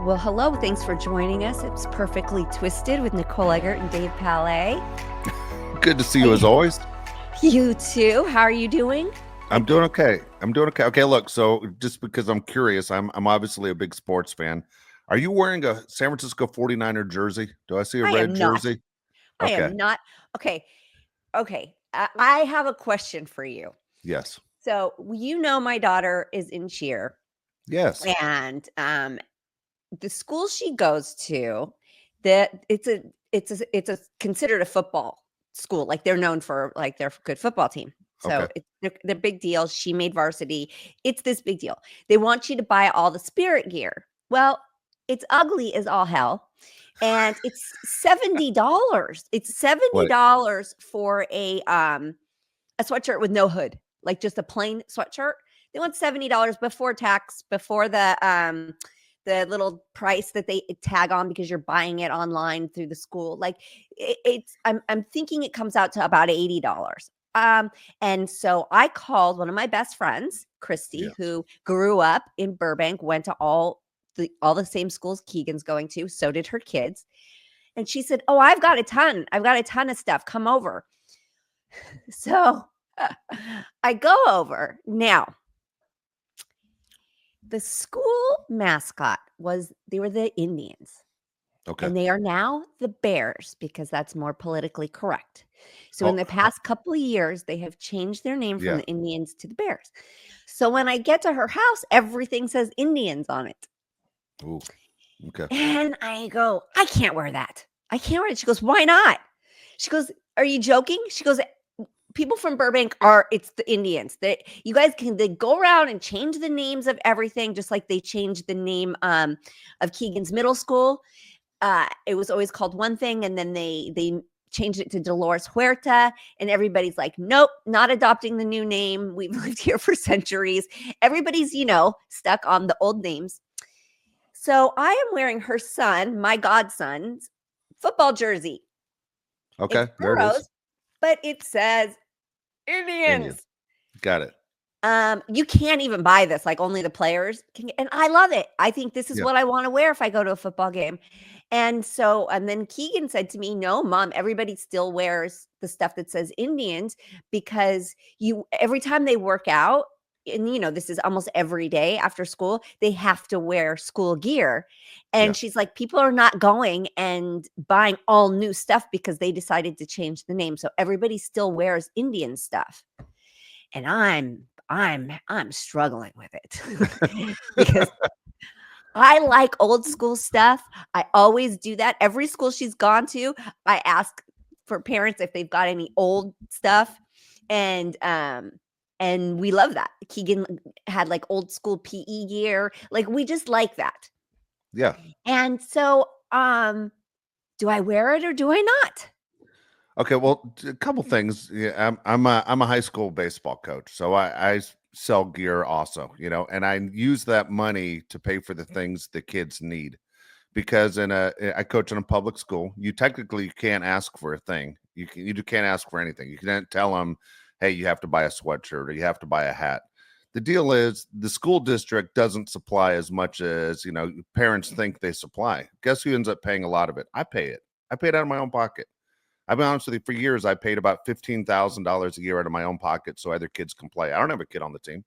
Well, hello. Thanks for joining us. It's Perfectly Twisted with Nicole and Dave Palais. Good to see you as always. You too. How are you doing? I'm doing okay. Okay, look, so just because I'm curious, I'm obviously a big sports fan. Are you wearing a San Francisco 49er jersey? Do I see a I red am not. jersey? I Okay. am not. Okay. I have a question for you. Yes. So, my daughter is in cheer, Yes. and the school she goes to, that it's considered a football school. Like they're known for like their good football team. So Okay. they're big deal. She made varsity. It's this big deal. They want you to buy all the spirit gear. Well, it's ugly as all hell. And it's $70. It's Wait. $70 for a sweatshirt with no hood, like just a plain sweatshirt. They want $70 before tax, before the little price that they tag on because you're buying it online through the school. Like I'm thinking it comes out to about $80. And so I called one of my best friends, Christy, Yes. who grew up in Burbank, went to all the same schools Keegan's going to. So did her kids. And she said, "Oh, I've got a ton of stuff. Come over." So I go over. Now, the school mascot they were the Indians. Okay. And they are now the Bears because that's more politically correct. So in the past couple of years, they have changed their name from the Indians to the Bears. So when I get to her house, everything says Indians on it. Ooh. Okay. And I go, "I can't wear that. I can't wear it." She goes, "Why not?" She goes, "Are you joking?" She goes, "People from Burbank it's the Indians. You guys they go around and change the names of everything, just like they changed the name of Keegan's middle school. It was always called one thing, and then they changed it to Dolores Huerta, and everybody's like, nope, not adopting the new name. We've lived here for centuries." Everybody's, stuck on the old names. So I am wearing her son, my godson's football jersey. Okay. It's There it Burrows, is. but it says Indian. Indians. Got it. You can't even buy this, like only the players can, and I love it. I think this is what I want to wear if I go to a football game. And then Keegan said to me, "No, Mom, everybody still wears the stuff that says Indians because every time they work out, and this is almost every day after school, they have to wear school gear." And she's like, "People are not going and buying all new stuff because they decided to change the name. So everybody still wears Indian stuff." And I'm struggling with it because I like old school stuff. I always do that. Every school she's gone to, I ask for parents if they've got any old stuff. And we love that. Keegan had like old school PE gear. Like we just like that. Yeah. And so do I wear it or do I not? Okay, well, a couple things. Yeah, I'm a high school baseball coach, so I sell gear also, and I use that money to pay for the things the kids need. Because I coach in a public school, you technically can't ask for a thing. You can't ask for anything. You can't tell them, "Hey, you have to buy a sweatshirt or you have to buy a hat." The deal is the school district doesn't supply as much as parents think they supply. Guess who ends up paying a lot of it? I pay it. I pay it out of my own pocket. I'll be honest with you, for years, I paid about $15,000 a year out of my own pocket so other kids can play. I don't have a kid on the team.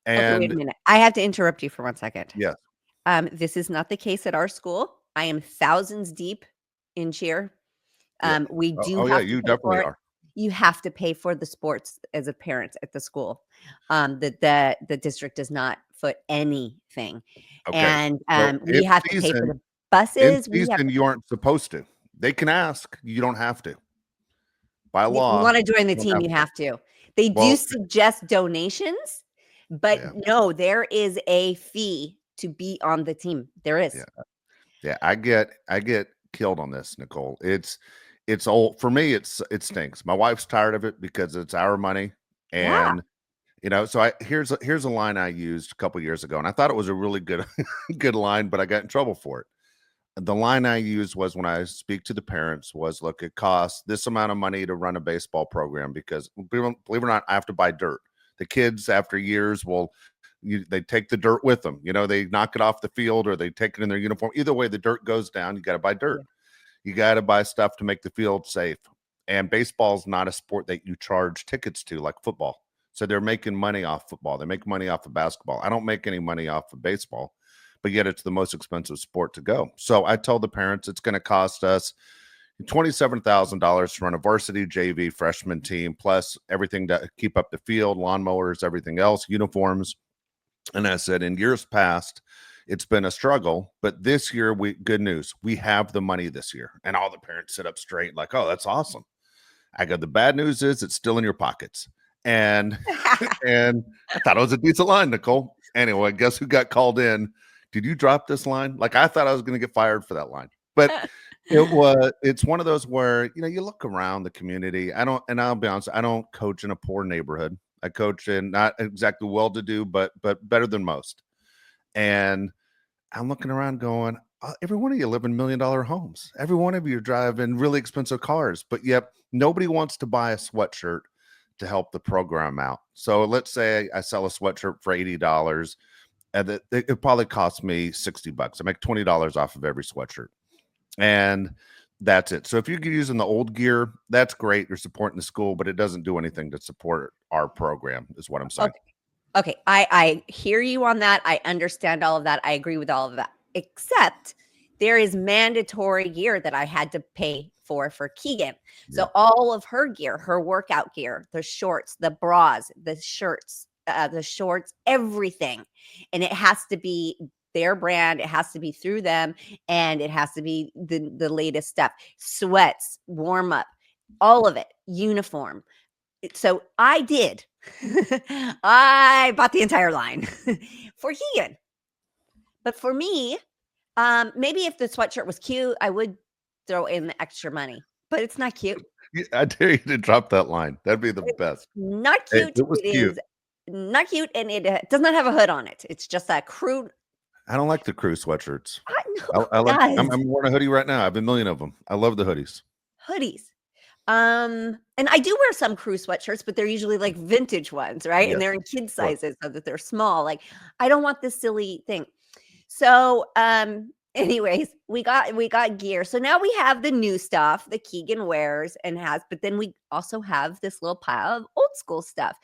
Okay, wait a minute. I have to interrupt you for 1 second. Yeah. This is not the case at our school. I am thousands deep in cheer. We do have to you pay for definitely it. are. You have to pay for the sports as a parent at the school. The district does not foot anything. Okay. And So we have to pay for the buses. in season, you aren't supposed to. They can ask. You don't have to. By If you law, want to join the you don't team, have you to. have to. They do Well, suggest donations, but no, there is a fee to be on the team. There is. Yeah. I get killed on this, Nicole. It's old for me. It stinks. My wife's tired of it because it's our money, Yeah. and so here's a line I used a couple years ago, and I thought it was a really good good line, but I got in trouble for it. The line I used was when I speak to the parents was, "Look, it costs this amount of money to run a baseball program because believe it or not, I have to buy dirt. The kids after years will they take the dirt with them. They knock it off the field or they take it in their uniform. Either way, the dirt goes down. You got to buy dirt. You got to buy stuff to make the field safe. And baseball is not a sport that you charge tickets to like football. So they're making money off football. They make money off of basketball. I don't make any money off of baseball, but yet it's the most expensive sport to go. So I told the parents it's going to cost us $27,000 to run a varsity JV freshman team, plus everything to keep up the field, lawnmowers, everything else, uniforms. And I said, in years past, it's been a struggle, but this year, good news, we have the money this year. And all the parents sit up straight like, oh, that's awesome. I go, the bad news is it's still in your pockets. And and I thought it was a decent line, Nicole. Anyway, guess who got called in? Did you drop this line? Like, I thought I was going to get fired for that line. But it's one of those where, you look around the community. I'll be honest, I don't coach in a poor neighborhood. I coach in not exactly well-to-do, but better than most. And I'm looking around going, every one of you live in $1 million homes. Every one of you drive in really expensive cars, but yet nobody wants to buy a sweatshirt to help the program out. So let's say I sell a sweatshirt for $80 and it probably costs me $60. I make $20 off of every sweatshirt. And that's it. So if you're using the old gear, that's great. You're supporting the school, but it doesn't do anything to support our program is what I'm saying. Okay. I hear you on that. I understand all of that. I agree with all of that, except there is mandatory gear that I had to pay for Keegan. So all of her gear, her workout gear, the shorts, the bras, the shirts, the shorts, everything. And it has to be their brand. It has to be through them. And it has to be the latest stuff. Sweats, warm up, all of it, uniform. So I did. I bought the entire line for Keegan. But for me, maybe if the sweatshirt was cute, I would throw in the extra money. But it's not cute. I dare you to drop that line. That'd be the best. Not cute. It was cute. Is not cute, and it does not have a hood on it. It's just that crude. I don't like the crew sweatshirts. I like. I'm wearing a hoodie right now. I have a million of them. I love the hoodies. And I do wear some crew sweatshirts, but they're usually like vintage ones, right? Yes. And they're in kid sizes so that they're small. Like, I don't want this silly thing. So, anyways, we got gear. So now we have the new stuff that Keegan wears and has, but then we also have this little pile of old school stuff.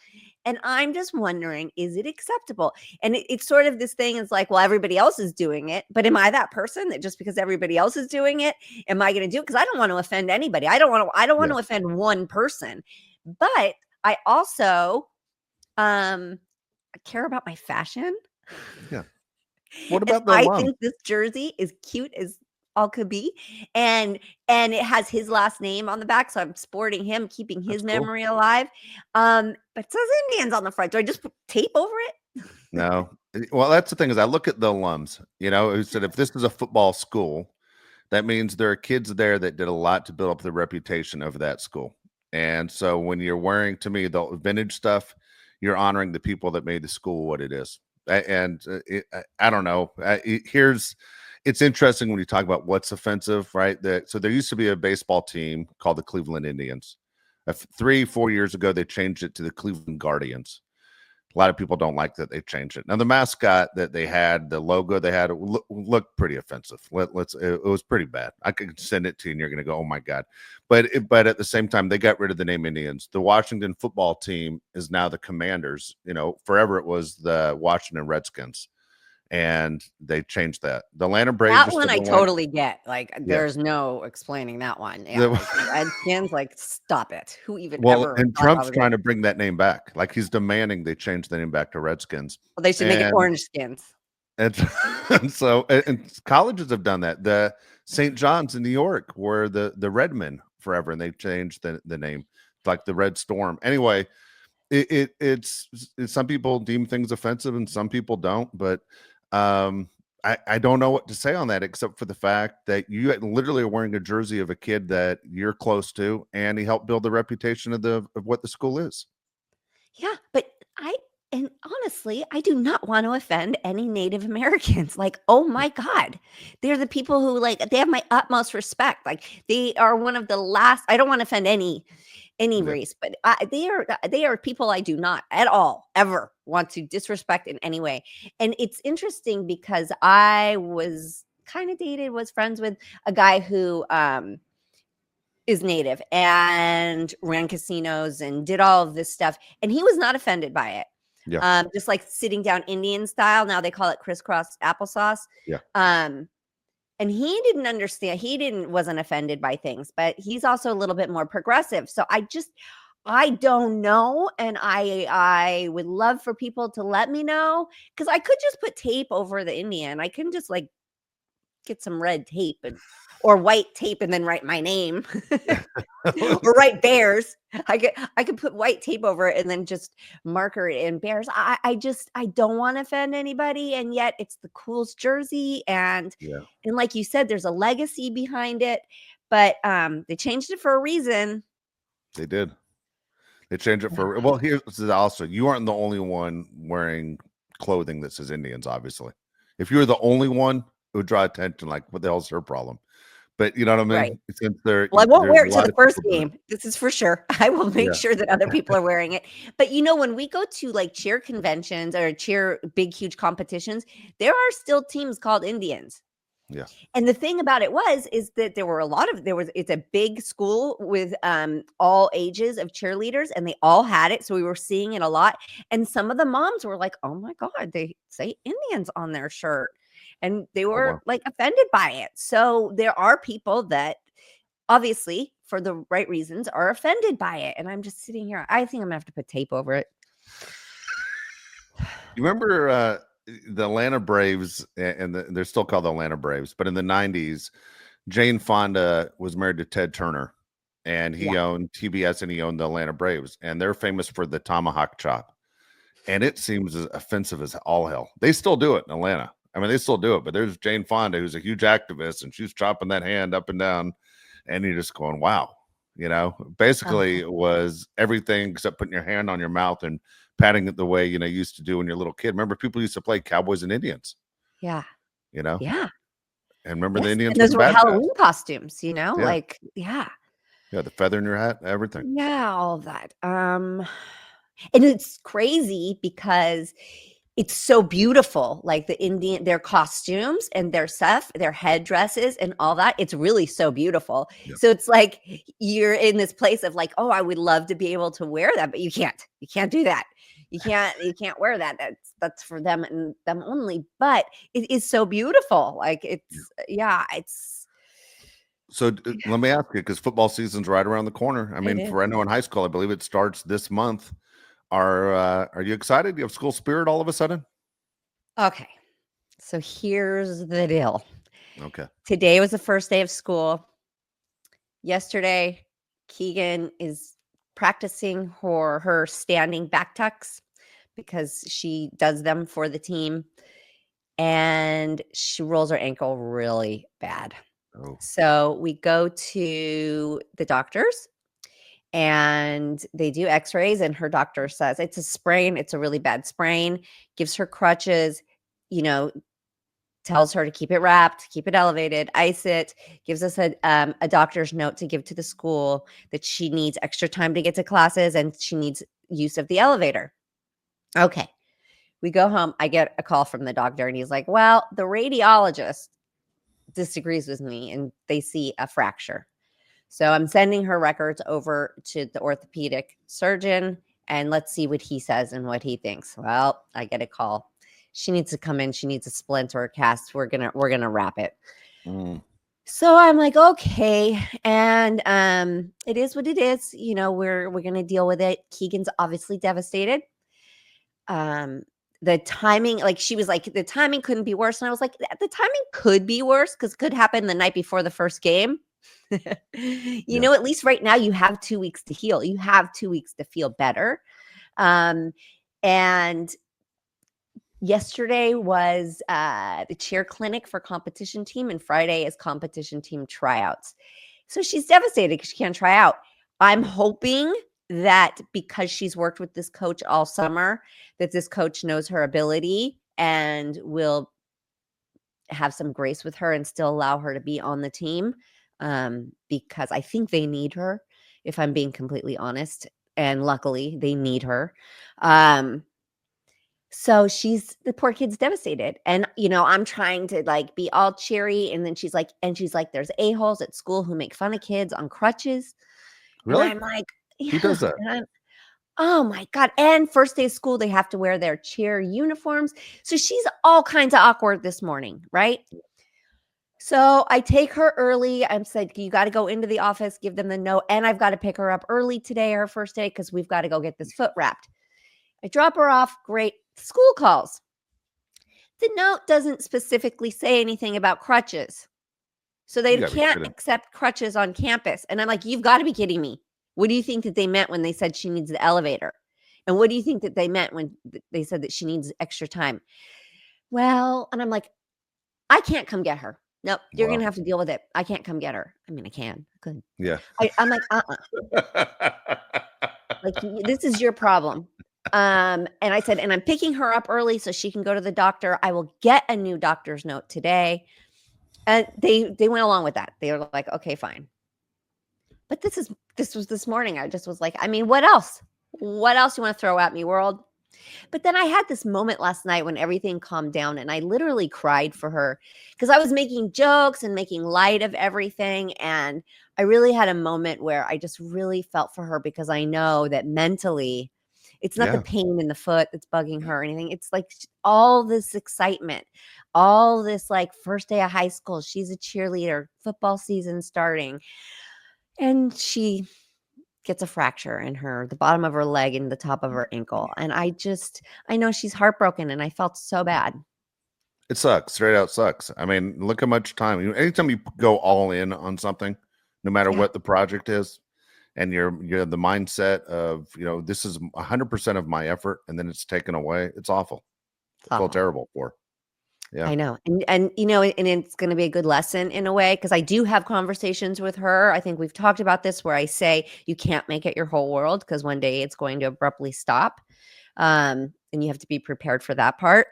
And I'm just wondering, is it acceptable? And it's sort of this thing is like, well, everybody else is doing it, but am I that person that just because everybody else is doing it, am I going to do it? Because I don't want to offend anybody. I don't want to offend one person, but I also care about my fashion. Yeah. What about I think this jersey is cute as all could be, and it has his last name on the back, so I'm sporting him, keeping his memory alive. But it says Indians on the front. Do I just put tape over it? No. Well, that's the thing is I look at the alums, who said if this is a football school, that means there are kids there that did a lot to build up the reputation of that school. And so when you're wearing, to me, the vintage stuff, you're honoring the people that made the school what it is. And I don't know. It's interesting when you talk about what's offensive, right? So there used to be a baseball team called the Cleveland Indians. 3-4 years ago, they changed it to the Cleveland Guardians. A lot of people don't like that they changed it. Now, the mascot that they had, the logo they had, looked pretty offensive. It was pretty bad. I could send it to you and you're going to go, oh my God. But at the same time, they got rid of the name Indians. The Washington football team is now the Commanders. Forever it was the Washington Redskins. And they changed that. The Atlanta Braves. That one I totally get. Like, there's no explaining that one. Yeah, Redskins, like, stop it. Who even ever? And Trump's trying to bring that name back. Like, he's demanding they change the name back to Redskins. Well, they should make it Orange Skins. And so colleges have done that. The St. John's in New York were the Redmen forever, and they changed the name, like the Red Storm. Anyway, it's some people deem things offensive and some people don't, but I don't know what to say on that except for the fact that you literally are wearing a jersey of a kid that you're close to, and he helped build the reputation of what the school is. Yeah, but honestly, I do not want to offend any Native Americans. Like, oh my God, they're the people who they have my utmost respect. Like, they are one of the last. I don't want to offend any any Yeah. race, but they are people I do not at all ever want to disrespect in any way. And it's interesting because I was was friends with a guy who is native and ran casinos and did all of this stuff, and he was not offended by it. Yeah. Just like sitting down Indian style. Now they call it crisscross applesauce. Yeah. And he didn't understand. Wasn't offended by things, but he's also a little bit more progressive. So I don't know, and I would love for people to let me know, because I could just put tape over the Indian. I can just like get some red tape or white tape and then write my name. Or write bears. I could put white tape over it and then just marker it in bears. I don't want to offend anybody, and yet it's the coolest jersey, and Yeah. like you said, there's a legacy behind it. But they changed it for a reason. They did. They changed it for, well, here's also, you aren't the only one wearing clothing that says Indians, obviously. If you were the only one, it would draw attention, like, what the hell's her problem? But you know what I mean? Right. Since Well, I won't there's wear a it to lot the of first people doing it. game. This is for sure. I will make Yeah. sure that other people are wearing it. But when we go to like cheer conventions or cheer big, huge competitions, there are still teams called Indians. Yeah. And the thing about it is that it's a big school with all ages of cheerleaders, and they all had it. So we were seeing it a lot. And some of the moms were like, oh my God, they say Indians on their shirt. And they were wow. like offended by it. So there are people that obviously, for the right reasons, are offended by it. And I'm just sitting here. I think I'm gonna have to put tape over it. You remember the Atlanta Braves, and they're still called the Atlanta Braves, but in the 90s, Jane Fonda was married to Ted Turner, and he Yeah. owned TBS and he owned the Atlanta Braves, and they're famous for the tomahawk chop. And it seems as offensive as all hell. They still do it in Atlanta. I mean, they still do it, but there's Jane Fonda, who's a huge activist, and she's chopping that hand up and down, and you're just going, wow. Basically it was everything except putting your hand on your mouth and patting it the way, you used to do when you're a little kid. Remember, people used to play cowboys and Indians, Yeah. Yeah. Yeah. And remember the Yes. Indians And were those the were bad guys. Halloween costumes, Yeah. like, yeah. Yeah. The feather in your hat, everything. Yeah, all of that. And it's crazy because it's so beautiful, like their costumes and their stuff, their headdresses and all that. It's really so beautiful. Yeah. So it's like you're in this place of like, oh, I would love to be able to wear that, but you can't. You can't do that. You can't wear that. That's for them and them only. But it is so beautiful. Like it's. So let me ask you, because football season's right around the corner. I mean, for anyone in high school, I believe it starts this month. Are you excited? Do you have school spirit all of a sudden? Okay. So here's the deal. Okay. Today was the first day of school. Yesterday, Keegan is practicing her standing back tucks because she does them for the team. And she rolls her ankle really bad. Oh. So we go to the doctors and they do x-rays, and her doctor says it's a sprain. It's a really bad sprain, gives her crutches, tells her to keep it wrapped, keep it elevated, ice it, gives us a doctor's note to give to the school that she needs extra time to get to classes and she needs use of the elevator. Okay. We go home. I get a call from the doctor and he's like, well, the radiologist disagrees with me and they see a fracture. So I'm sending her records over to the orthopedic surgeon and let's see what he says and what he thinks. Well, I get a call. She needs to come in. She needs a splint or a cast. We're gonna wrap it. So I'm like, okay, and it is what it is. We're gonna deal with it. Keegan's obviously devastated. The timing, like she was like, the timing couldn't be worse, and I was like, the timing could be worse because it could happen the night before the first game. At least right now you have 2 weeks to heal. You have 2 weeks to feel better. And yesterday was the cheer clinic for competition team, and Friday is competition team tryouts. So she's devastated because she can't try out. I'm hoping that because she's worked with this coach all summer, that this coach knows her ability and will have some grace with her and still allow her to be on the team, because I think they need her. if I'm being completely honest. And luckily, they need her. Um, so the poor kid's devastated. And, I'm trying to like be all cheery. And then she's like, there's a-holes at school who make fun of kids on crutches. And Really? I'm like, Who does yeah. that? And oh my God. And first day of school, they have to wear their cheer uniforms. So she's all kinds of awkward this morning, right? So I take her early. I'm said, you got to go into the office, give them the note. And I've got to pick her up early today, her first day, because we've got to go get this foot wrapped. I drop her off. Great. School calls. The note doesn't specifically say anything about crutches. So You they gotta be can't kidding. accept crutches on campus. And I'm like, you've got to be kidding me. What do you think that they meant when they said she needs the elevator? And what do you think that they meant when they said that she needs extra time? Well, and I'm like, I can't come get her. Nope, you're Wow. gonna have to deal with it. I can't come get her. I mean, I can. I could. Yeah. I'm like, like this is your problem. And I said, and I'm picking her up early so she can go to the doctor. I will get a new doctor's note today. And they went along with that. They were like, okay, fine. But this was this morning. I just was like, I mean, what else? What else you want to throw at me, world? But then I had this moment last night when everything calmed down and I literally cried for her because I was making jokes and making light of everything. And I really had a moment where I just really felt for her because I know that mentally it's not the Yeah. pain in the foot that's bugging her or anything. It's like all this excitement, all this like first day of high school. She's a cheerleader, football season starting. And she gets a fracture in the bottom of her leg and the top of her ankle. And I know she's heartbroken and I felt so bad. It sucks. Straight out sucks. I mean, look how much time. Anytime you go all in on something, no matter Yeah. what the project is, and you're the mindset of, this is 100% of my effort, and then it's taken away. It's awful. It's I feel awful. terrible for. Yeah. I know. And it's going to be a good lesson in a way because I do have conversations with her. I think we've talked about this where I say you can't make it your whole world because one day it's going to abruptly stop. And you have to be prepared for that part.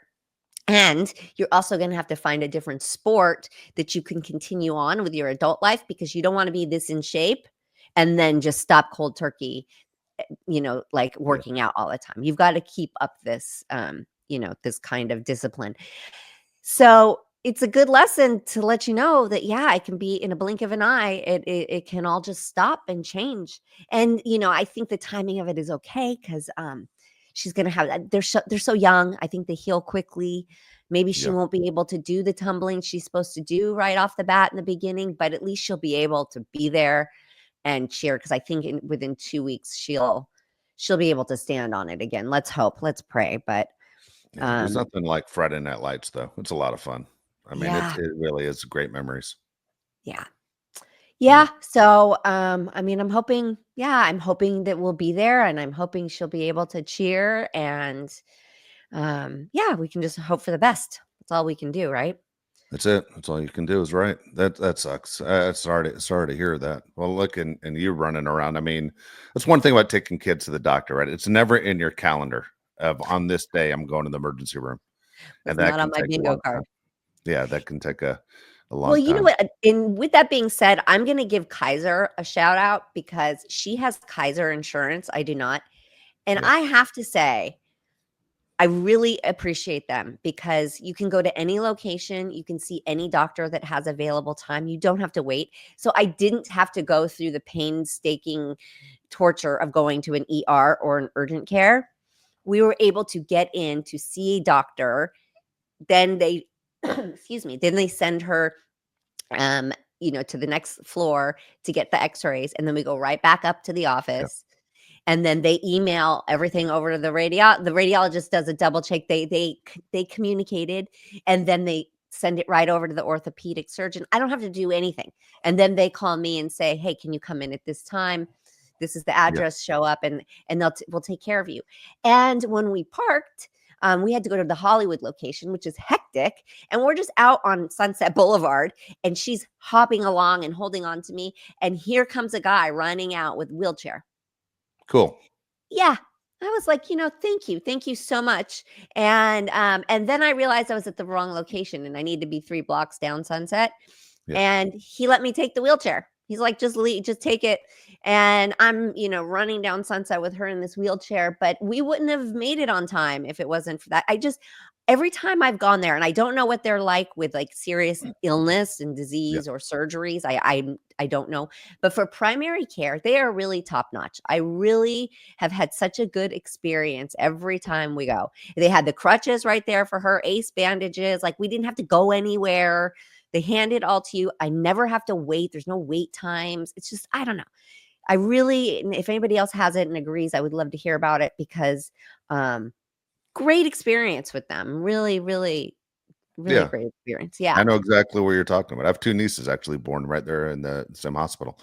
And you're also going to have to find a different sport that you can continue on with your adult life because you don't want to be this in shape and then just stop cold turkey, like Yeah. working out all the time. You've got to keep up this, this kind of discipline. So it's a good lesson to let you know that, yeah, it can be in a blink of an eye. It can all just stop and change. And, I think the timing of it is okay because she's going to have that. They're so young. I think they heal quickly. Maybe she Yeah. won't be able to do the tumbling she's supposed to do right off the bat in the beginning, but at least she'll be able to be there and cheer because I think within 2 weeks she'll be able to stand on it again. Let's hope. Let's pray. But Yeah. There's nothing like Friday Night Lights, though. It's a lot of fun. I mean, yeah, it really is great memories. yeah. Yeah. Yeah, so, I mean, I'm hoping that we'll be there, and I'm hoping she'll be able to cheer, and, yeah, we can just hope for the best. That's all we can do, right? That's it. That's all you can do is right. That sucks. Sorry to hear that. Well, look, and you running around. I mean, that's one thing about taking kids to the doctor, right? It's never in your calendar of on this day I'm going to the emergency room, and It's that not on can my take a bingo long time. card. Yeah, that can take a Well, long you know time. what? And with that being said, I'm gonna give Kaiser a shout out because she has Kaiser insurance, I do not, and Yeah, I have to say I really appreciate them because you can go to any location, you can see any doctor that has available time. You don't have to wait. So I didn't have to go through the painstaking torture of going to an ER or an urgent care. We were able to get in to see a doctor. Then they excuse me, then they send her um to the next floor to get the x-rays and then we go right back up to the yeah, office and then they email everything over to the radiologist does a double check. They communicated and then they send it right over to the orthopedic surgeon. I don't have to do anything. And then they call me and say, "Hey, can you come in at this time? This is the yeah. address, show up and we'll take care of you." And when we parked, we had to go to the Hollywood location, which is hectic. And we're just out on Sunset Boulevard and she's hopping along and holding on to me. And here comes a guy running out with wheelchair. Cool. Yeah. I was like, thank you so much. And then I realized I was at the wrong location and I need to be 3 blocks down Sunset. Yeah. And he let me take the wheelchair. He's like, just leave, just take it. And I'm, running down Sunset with her in this wheelchair, but we wouldn't have made it on time if it wasn't for that. Every time I've gone there, and I don't know what they're like with like serious illness and Yeah. disease or surgeries. I don't know. But for primary care, they are really top notch. I really have had such a good experience every time we go. They had the crutches right there for her, ace bandages. Like we didn't have to go anywhere. They hand it all to you. I never have to wait. There's no wait times. It's just, I don't know. I really, if anybody else has it and agrees, I would love to hear about it because great experience with them. Really, really, really great experience. Yeah. I know exactly where you're talking about. I have 2 nieces actually born right there in the same hospital.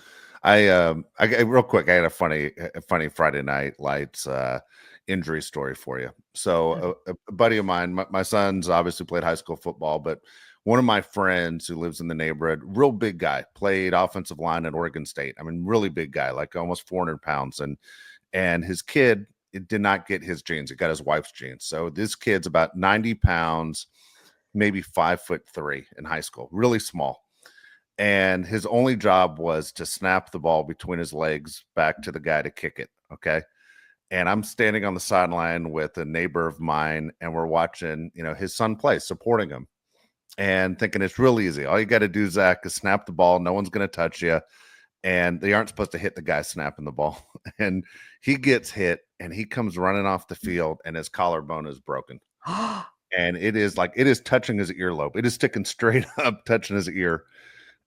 Real quick, I had a funny Friday Night Lights injury story for you. So a buddy of mine, my son's obviously played high school football, but one of my friends who lives in the neighborhood, real big guy, played offensive line at Oregon State. I mean, really big guy, like almost 400 pounds. And his kid, it did not get his genes. It got his wife's genes. So this kid's about 90 pounds, maybe 5'3" in high school, really small. And his only job was to snap the ball between his legs back to the guy to kick it. Okay. And I'm standing on the sideline with a neighbor of mine, and we're watching, his son play, supporting him, and thinking it's real easy. All you got to do, Zach, is snap the ball. No one's going to touch you. And they aren't supposed to hit the guy snapping the ball. And he gets hit, and he comes running off the field, and his collarbone is broken. And it is touching his earlobe. It is sticking straight up, touching his ear.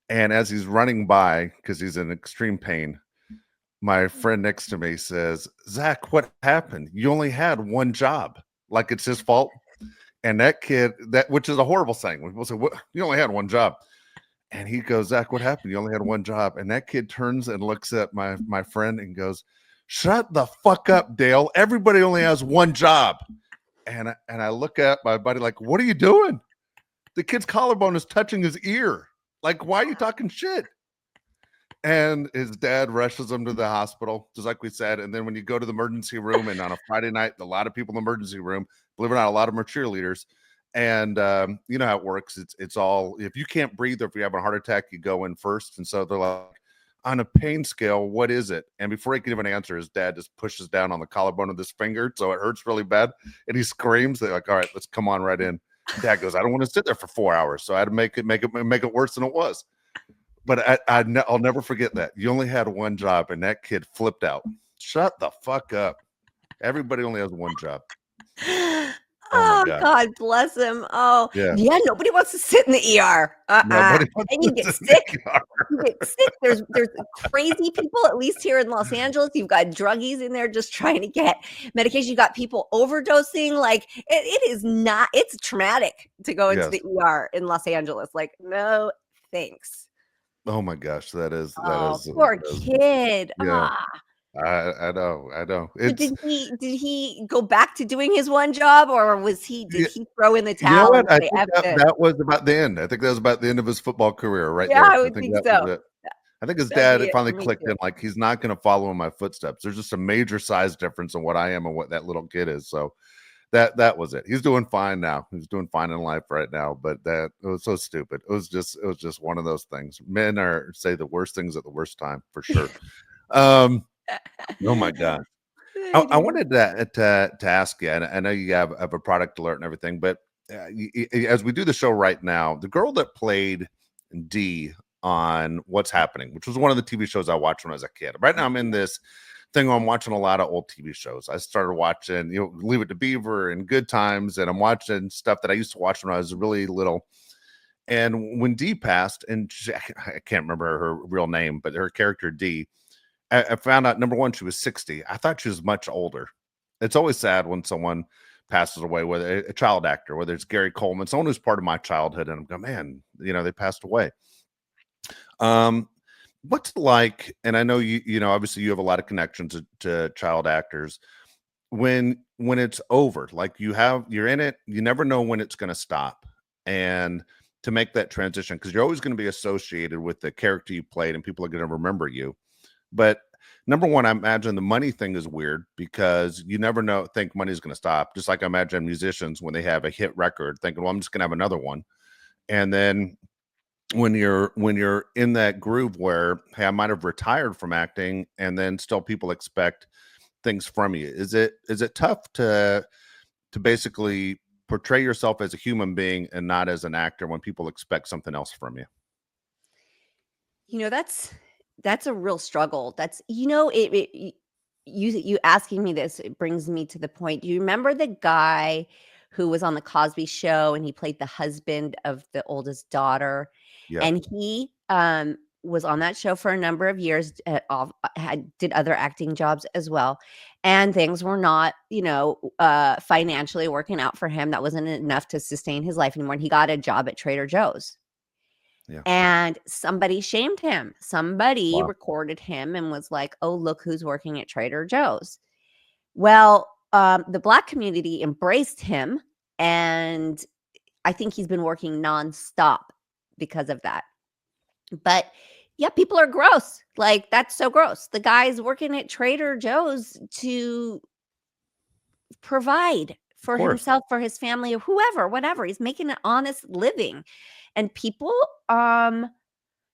And as he's running by, because he's in extreme pain, my friend next to me says, Zach, what happened? You only had one job. Like it's his fault. And that kid, which is a horrible thing. When people say, what? You only had one job. And he goes, Zach, what happened? You only had one job. And that kid turns and looks at my friend and goes, shut the fuck up, Dale. Everybody only has one job. And I look at my buddy like, what are you doing? The kid's collarbone is touching his ear. Like, why are you talking shit? And his dad rushes him to the hospital, just like we said. And then when you go to the emergency room, and on a Friday night, a lot of people in the emergency room, believe it or not, a lot of them are cheerleaders. And you know how it works. It's all, if you can't breathe or if you're having a heart attack, you go in first. And so they're like, on a pain scale, what is it? And before he can even answer, his dad just pushes down on the collarbone of this finger. So it hurts really bad. And he screams. They're like, all right, let's come on right in. Dad goes, I don't want to sit there for 4 hours. So I had to make it worse than it was. But I'll never forget that. You only had one job, and that kid flipped out. Shut the fuck up. Everybody only has one job. Oh, God bless him. Oh, yeah. Nobody wants to sit in the ER. And you get sick. You get sick. There's crazy people, at least here in Los Angeles. You've got druggies in there just trying to get medication. You got people overdosing. Like it is not. It's traumatic to go into the ER in Los Angeles. Like, no, thanks. Oh my gosh, that is poor kid. Yeah. I know. Did he go back to doing his one job, or did he throw in the towel? You know what? I think that was about the end. I think that was about the end of his football career, right? Yeah, there. I would think so. I think his dad finally clicked in, like he's not going to follow in my footsteps. There's just a major size difference in what I am and what that little kid is. So that was it. He's doing fine now. He's doing fine in life right now. But it was so stupid. It was just one of those things. Men say the worst things at the worst time, for sure. Oh my God. I wanted to ask you, and I know you have a product alert and everything, but as we do the show right now, the girl that played Dee on What's Happening, which was one of the TV shows I watched when I was a kid. Right now I'm in this thing where I'm watching a lot of old TV shows. I started watching, Leave It to Beaver and Good Times, and I'm watching stuff that I used to watch when I was really little. And when Dee passed, and I can't remember her real name, but her character Dee, I found out, number one, she was 60. I thought she was much older. It's always sad when someone passes away, whether a child actor, whether it's Gary Coleman, someone who's part of my childhood, and I'm going, man, they passed away. What's it like, and I know obviously you have a lot of connections to child actors, when it's over, like you're in it, you never know when it's going to stop, and to make that transition, because you're always going to be associated with the character you played and people are going to remember you. But number one, I imagine the money thing is weird because you never think money's going to stop. Just like I imagine musicians when they have a hit record thinking, well, I'm just going to have another one. And then when you're in that groove where, hey, I might have retired from acting, and then still people expect things from you. Is it tough to basically portray yourself as a human being and not as an actor when people expect something else from you? That's a real struggle. That's you asking me this, it brings me to the point. Do you remember the guy who was on the Cosby Show and he played the husband of the oldest daughter? Yep. And he was on that show for a number of years, did other acting jobs as well. And things were not, financially working out for him. That wasn't enough to sustain his life anymore. And he got a job at Trader Joe's. Yeah. And somebody shamed him. Somebody Wow. recorded him and was like, "Oh, look who's working at Trader Joe's." Well, the Black community embraced him, and I think he's been working nonstop because of that. But yeah, people are gross. Like, that's so gross. The guy's working at Trader Joe's to provide Of for course. himself, for his family, or whoever, whatever. He's making an honest living. And people,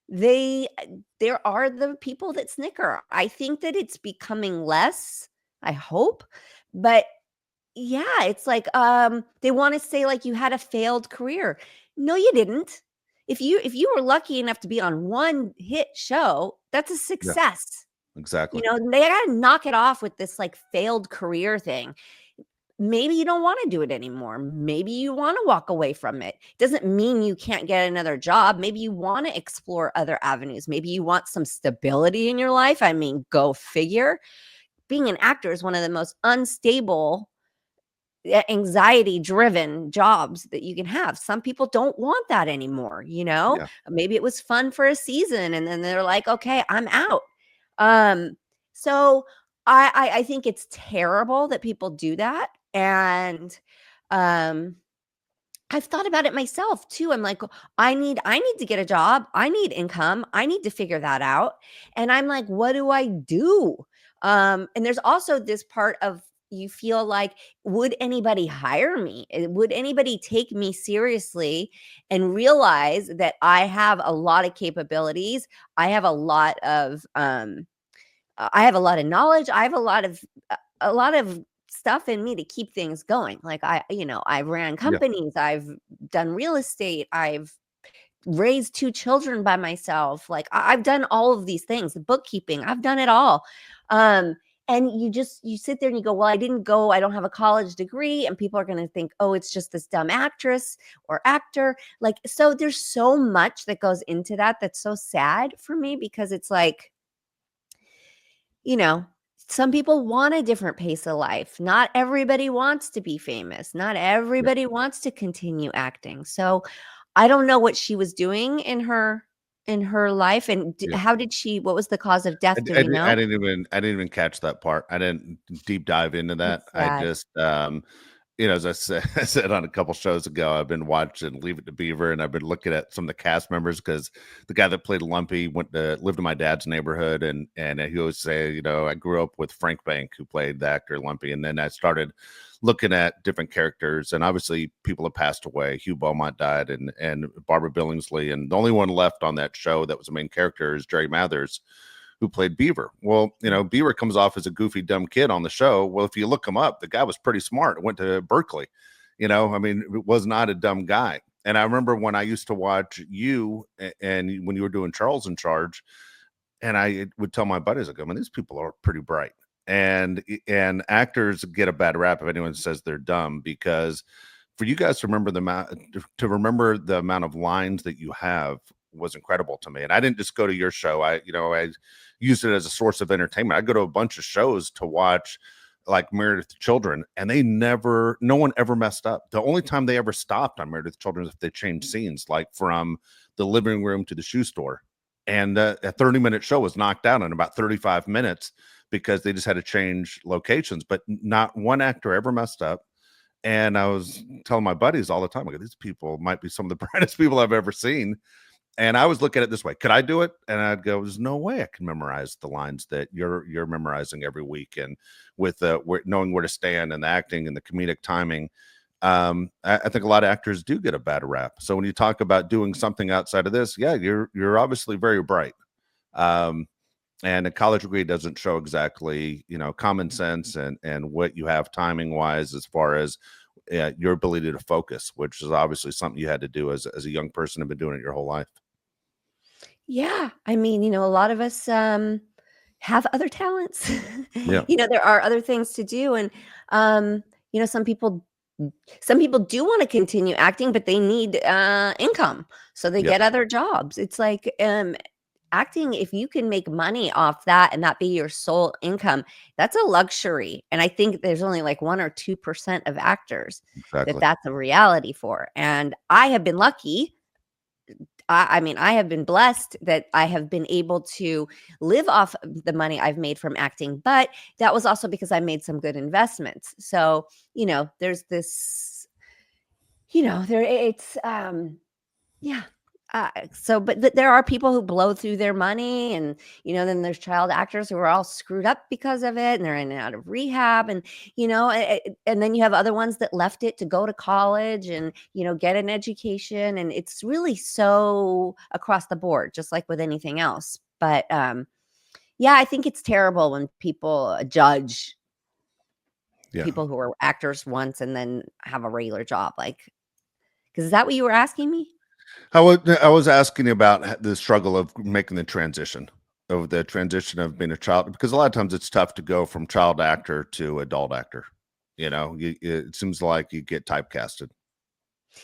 they there are the people that snicker. I think that it's becoming less, I hope, but yeah, it's like, they wanna say, like, you had a failed career. No, you didn't. If you were lucky enough to be on one hit show, that's a Yeah, success. exactly. They gotta knock it off with this, like, failed career thing. Maybe you don't wanna do it anymore. Maybe you wanna walk away from it. Doesn't mean you can't get another job. Maybe you wanna explore other avenues. Maybe you want some stability in your life. I mean, go figure. Being an actor is one of the most unstable, anxiety-driven jobs that you can have. Some people don't want that anymore, you know? Yeah. Maybe it was fun for a season, and then they're like, "Okay, I'm out." Um, so I think it's terrible that people do that, and, um, I've thought about it myself too. I'm like, I need to get a job. I need income. I need to figure that out. And I'm like, what do I do? And there's also this part of, you feel like, would anybody hire me? Would anybody take me seriously and realize that I have a lot of capabilities? I have a lot of I have a lot of knowledge. I have a lot of stuff in me to keep things going. Like, I've ran Yeah. companies, I've done real estate, I've raised 2 children by myself. Like, I've done all of these things, the bookkeeping, I've done it all. Um, and you sit there and you go, "Well, I don't have a college degree," and people are going to think, "Oh, it's just this dumb actress or actor." Like, so there's so much that goes into that that's so sad for me, because it's like, you know, some people want a different pace of life. Not everybody wants to be famous. Not Yeah. everybody wants to continue acting. So I don't know what she was doing in her life, and Yeah. how did she, what was the cause of death? Do we I know? didn't even catch that part. I didn't deep dive into that. It's I sad. just, as I said, I said on a couple shows ago, I've been watching Leave It to Beaver, and I've been looking at some of the cast members, because the guy that played Lumpy lived in my dad's neighborhood, and he always say, I grew up with Frank Bank, who played the actor Lumpy, and then I started looking at different characters, and obviously people have passed away. Hugh Beaumont died, and Barbara Billingsley, and the only one left on that show that was the main character is Jerry Mathers, who played Beaver. Well, Beaver comes off as a goofy, dumb kid on the show. Well, if you look him up, the guy was pretty smart. Went to Berkeley. I mean, it was not a dumb guy. And I remember when I used to watch you, and when you were doing Charles in Charge, and I would tell my buddies, I go, man, these people are pretty bright. And actors get a bad rap if anyone says they're dumb, because for you guys to remember the amount of lines that you have was incredible to me. And I didn't just go to your show. I used it as a source of entertainment. I go to a bunch of shows to watch, like Married with Children, and no one ever messed up. The only time they ever stopped on Married with Children is if they changed scenes, like from the living room to the shoe store. And a 30-minute show was knocked out in about 35 minutes because they just had to change locations. But not one actor ever messed up. And I was telling my buddies all the time, I go, these people might be some of the brightest people I've ever seen. And I was looking at it this way: could I do it? And I'd go, there's no way I can memorize the lines that you're memorizing every week. And with knowing where to stand and the acting and the comedic timing, I think a lot of actors do get a bad rap. So when you talk about doing something outside of this, yeah, you're obviously very bright. Um, and a college degree doesn't show exactly, common sense and what you have timing wise as far as your ability to focus, which is obviously something you had to do as a young person and been doing it your whole life. Yeah, I mean, a lot of us have other talents. Yeah, There are other things to do, and um, you know, some people some people do want to continue acting, but they need income, so they yeah, get other jobs. It's like acting, if you can make money off that and that be your sole income, that's a luxury. And I think there's only like 1 or 2% of actors that exactly. that's a reality for. And I have been lucky. I mean, I have been blessed that I have been able to live off of the money I've made from acting, but that was also because I made some good investments. So, there's this, there it's yeah. But there are people who blow through their money, and then there's child actors who are all screwed up because of it, and they're in and out of rehab, and and then you have other ones that left it to go to college and get an education, and it's really so across the board, just like with anything else. But yeah, I think it's terrible when people judge Yeah. people who are actors once and then have a regular job, like, because is that what you were asking me? I was asking you about the struggle of making the transition of being a child, because a lot of times it's tough to go from child actor to adult actor. It seems like you get typecasted.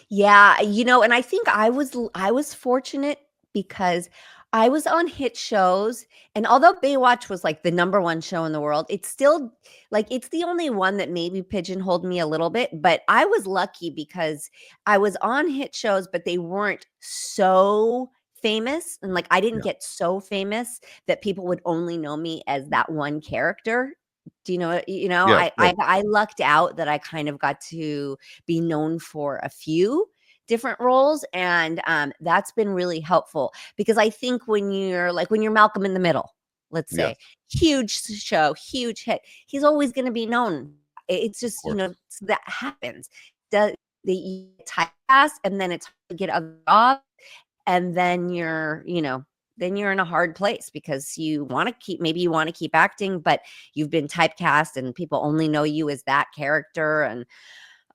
Yeah, and I think I was fortunate because I was on hit shows, and although Baywatch was like the number one show in the world, it's still like it's the only one that maybe pigeonholed me a little bit, but I was lucky because I was on hit shows, but they weren't so famous, and like I didn't Yeah, get so famous that people would only know me as that one character. Do you know what yeah, yeah, I lucked out that I kind of got to be known for a few different roles, and that's been really helpful because I think when you're Malcolm in the Middle, let's yeah. say, huge show, huge hit, he's always going to be known. It's Of just course. that happens. Does the typecast, and then it's hard to get other jobs, and then you're in a hard place because you want to keep acting, but you've been typecast and people only know you as that character, and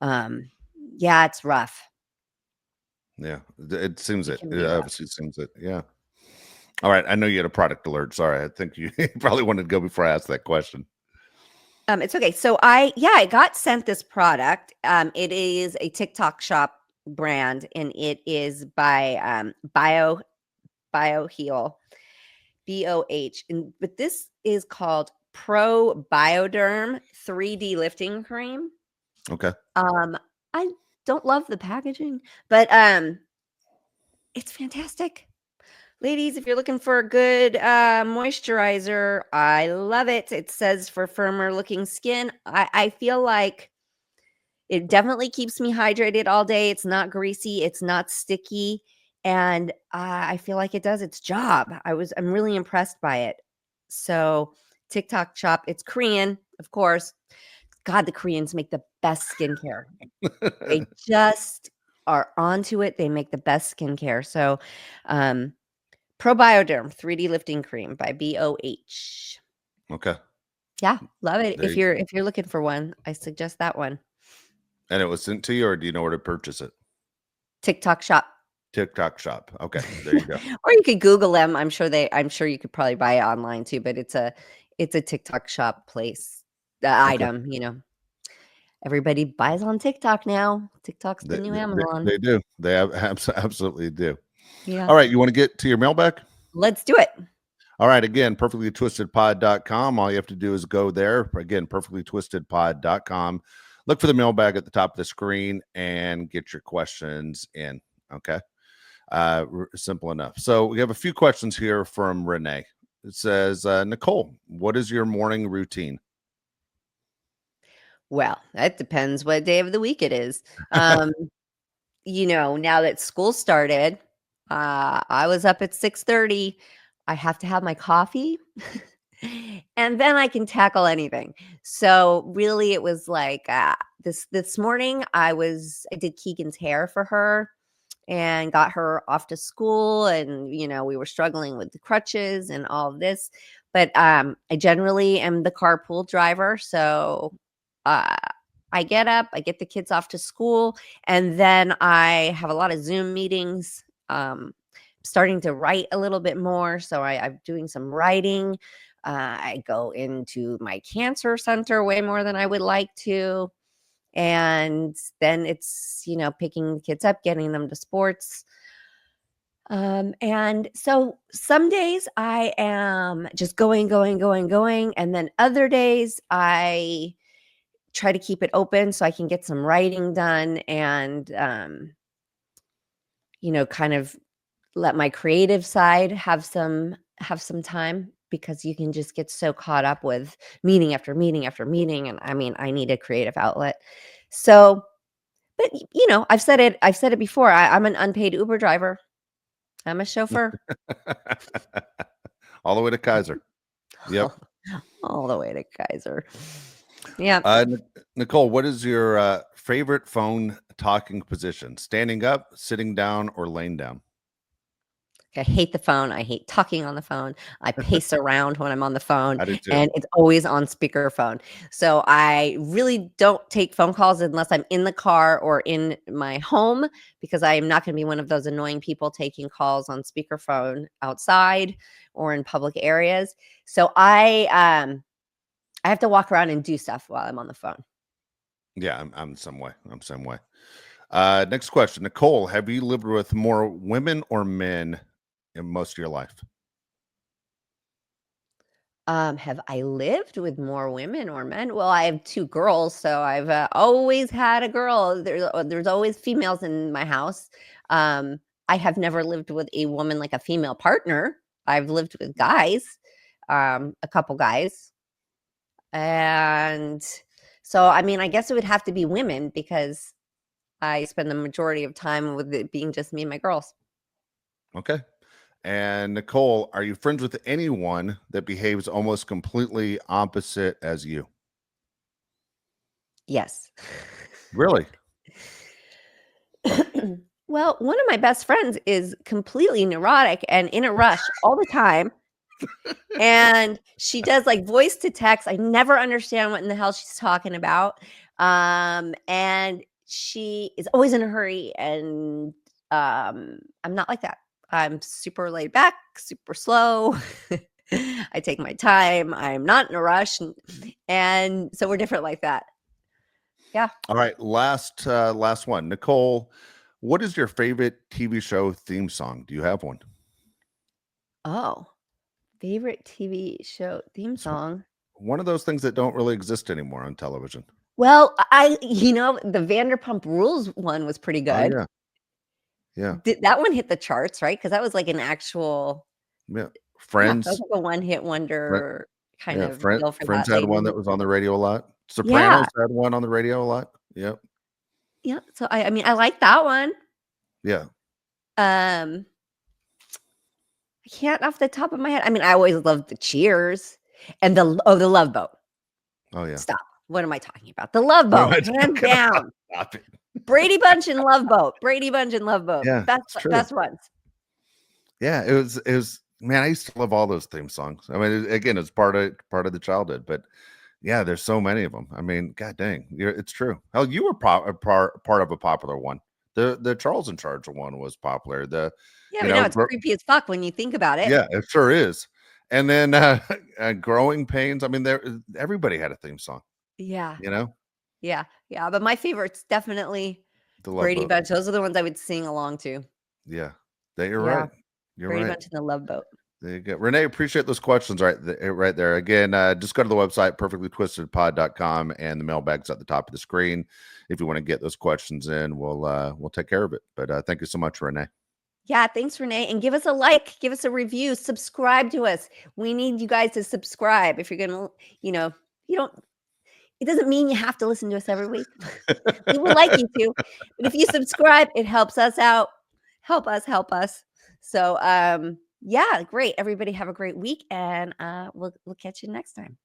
um yeah, it's rough. Yeah, it seems It it. can It be rough. obviously seems it. Yeah. All right. I know you had a product alert. Sorry. I think you probably wanted to go before I asked that question. It's okay. So I got sent this product. It is a TikTok shop brand, and it is by BioHeal, BOH. But this is called Pro Bioderm 3D lifting cream. Okay. Um, I don't love the packaging, but it's fantastic. Ladies, if you're looking for a good moisturizer, I love it. It says for firmer looking skin. I feel like it definitely keeps me hydrated all day. It's not greasy, it's not sticky, and I feel like it does its job. I'm really impressed by it. So, TikTok shop, it's Korean, of course. God, the Koreans make the best skincare. They just are onto it. They make the best skincare. So, um, Probioderm 3D lifting cream by BOH. Okay. Yeah, love it. There If you you're go. if you're looking for one, I suggest that one. And it was sent to you, or do you know where to purchase it? TikTok shop. TikTok shop. Okay. There you go. Or you could Google them. I'm sure you could probably buy it online too, but it's a TikTok shop place, the Okay. item. Everybody buys on TikTok now. TikTok's the They, new they, they Amazon. they do. They have absolutely do. Yeah. All right. You want to get to your mailbag? Let's do it. All right. Again, perfectlytwistedpod.com. All you have to do is go there. Again, perfectlytwistedpod.com. Look for the mailbag at the top of the screen and get your questions in. Okay. Simple enough. So we have a few questions here from Renee. It says, Nicole, what is your morning routine? Well, that depends what day of the week it is. Now that school started, I was up at 6:30. I have to have my coffee, and then I can tackle anything. So really, it was like this morning I did Keegan's hair for her and got her off to school, and we were struggling with the crutches and all of this, but I generally am the carpool driver, so I get up, I get the kids off to school, and then I have a lot of Zoom meetings. Starting to write a little bit more, so I'm doing some writing. I go into my cancer center way more than I would like to. And then it's, picking the kids up, getting them to sports. And so some days I am just going, going, going, going. And then other days I try to keep it open so I can get some writing done and, kind of let my creative side have some time, because you can just get so caught up with meeting after meeting after meeting. And I need a creative outlet. So, but I've said it before. I'm an unpaid Uber driver. I'm a chauffeur. All the way to Kaiser. Yep. All the way to Kaiser. Yeah. Nicole, what is your favorite phone talking position? Standing up, sitting down, or laying down? I hate the phone. I hate talking on the phone. I pace around when I'm on the phone, I do too. and it's always on speakerphone. So I really don't take phone calls unless I'm in the car or in my home, because I am not going to be one of those annoying people taking calls on speakerphone outside or in public areas. So I have to walk around and do stuff while I'm on the phone. Yeah, I'm the same way. Next question. Nicole, have you lived with more women or men in most of your life? Have I lived with more women or men? Well, I have 2 girls, so I've always had a girl. There's always females in my house. I have never lived with a woman, like a female partner. I've lived with guys, a couple guys. And so, I guess it would have to be women, because I spend the majority of time with it being just me and my girls. Okay. And Nicole, are you friends with anyone that behaves almost completely opposite as you? Yes. Really? Well, one of my best friends is completely neurotic and in a rush all the time. And she does like voice to text. I never understand what in the hell she's talking about. And she is always in a hurry. And I'm not like that. I'm super laid back, super slow. I take my time. I'm not in a rush. And so we're different like that. Yeah. All right. Last one. Nicole, what is your favorite TV show theme song? Do you have one? Oh, favorite TV show theme It's song. one of those things that don't really exist anymore on television. Well, the Vanderpump Rules one was pretty Oh good. yeah. Yeah. That one hit the charts, right? Because that was like an actual, Yeah. that was Friends. like a one-hit Fri- wonder kind Yeah. of deal for Friends that had late one in. that was on the radio a lot. Yeah, Sopranos had one on the radio a lot. Yep. yeah, so I like that one. Yeah. Um, I can't off the top of my head. I always loved the Cheers and the Love Boat. Oh yeah. Stop. What am I talking about? The Love What am Boat, I hands talking about? down. Stop it. Brady Bunch and Love Boat. Brady Bunch and Love Boat. Yeah, Best it's true. best ones. Yeah, it was man, I used to love all those theme songs. Again, it's part of the childhood, but yeah, there's so many of them. God dang, it's true. Hell, you were part of a popular one. The Charles in Charge one was popular. Yeah, You but now know, it's creepy as fuck when you think about it. yeah, it sure is. And then Growing Pains. Everybody had a theme song. Yeah. You know, Yeah, yeah, but my favorite's definitely the Love Brady Boat. Bunch. Those are the ones I would sing along to. Yeah, you're Yeah, right. You're Brady right. Bunch and the Love Boat. There you go. Renee, appreciate those questions right there. Again, just go to the website, perfectlytwistedpod.com, and the mailbag's at the top of the screen. If you want to get those questions in, we'll take care of it. But thank you so much, Renee. Yeah, thanks, Renee. And give us a like, give us a review, subscribe to us. We need you guys to subscribe. If you're gonna, you don't, it doesn't mean you have to listen to us every week. We would like you to, but if you subscribe, it helps us out. Help us. So yeah, great. Everybody have a great week, and we'll catch you next time.